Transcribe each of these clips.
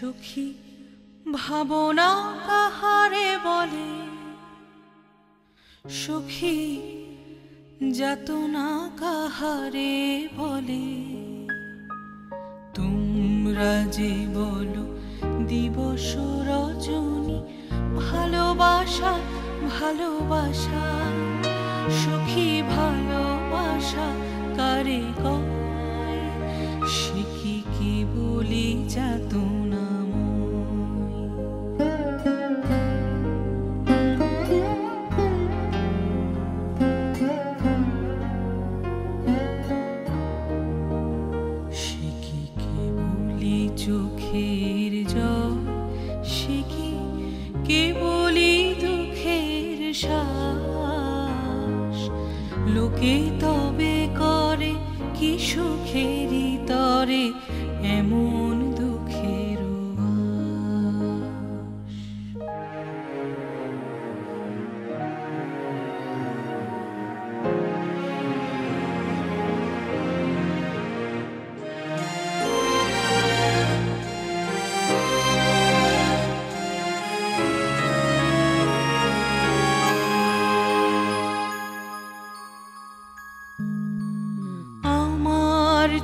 সখী ভাবনা কাহারে বলে, সখী যাতনা কাহারে বলে। তোমরা যে বলো দিবস রজনী ভালোবাসা ভালোবাসা, সখী ভালোবাসা কারে কয়, সে কি বলি যাতনা। চোখের জল সে কি কেবলি দুঃখের শ্বাস, লোকে তবে করে কি সুখেরই তরে এমন দুঃখের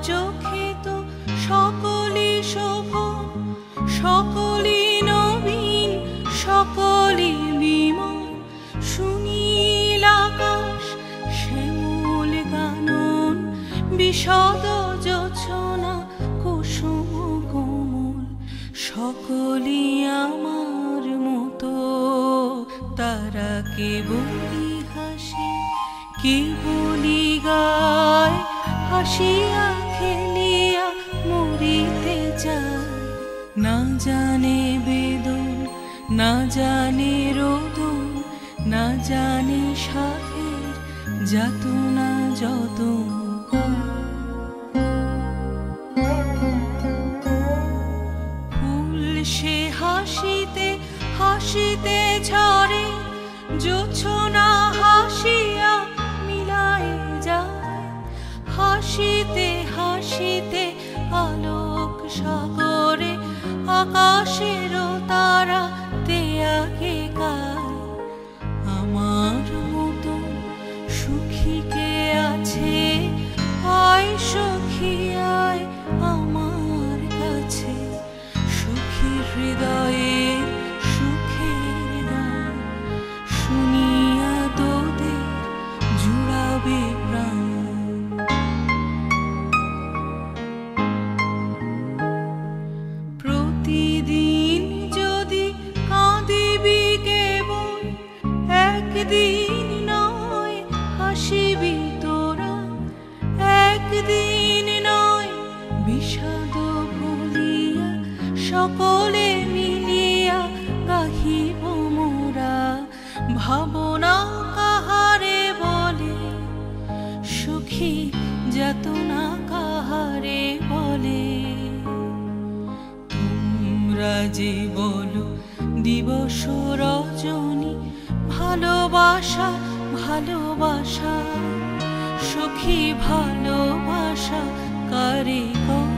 চোখে তো সকলই শোভন, সকলই নবীন, সকলই বিমল। সুনীল আকাশ শ্যামল কানন, বিশদ জোছনা কুসুম কোমল। সকলই আমার মতো, তারা কেবলই হাসে কেবলই গায়, হাসিয়া খেলিয়া মরিতে যায়। না জানে বেদন না জানে রোদন, না জানে সাথের যাতনা যতন। ফুল সে হাসিতে হাসিতে ঝরে, জোছনা হাসিয়া মিলায় যায়। হাসিতে হাসিতে আলোক সাগরে, আকাশের তারা তে আগে গায়। আমার মতো সুখী কে আছে, আয় সখী আয় আমার কাছে। সুখী হৃদয়ের সুখের গান শুনিয়া তোদের জুড়াবে প্রাণ। প্রতিদিন যদি কাঁদিবি কেবল, একদিন নয় হাসিবি তোরা। একদিন নয় বিষাদ ভুলিয়া, সকলে মিলিয়া গাহিব মোরা। ভাবনা কাহারে বলে, সুখী যাতনা কাহারে বলে। তোমরা যে বলো দিবস রজনী ভালোবাসা ভালোবাসা, সখী ভালোবাসা কারে কয়।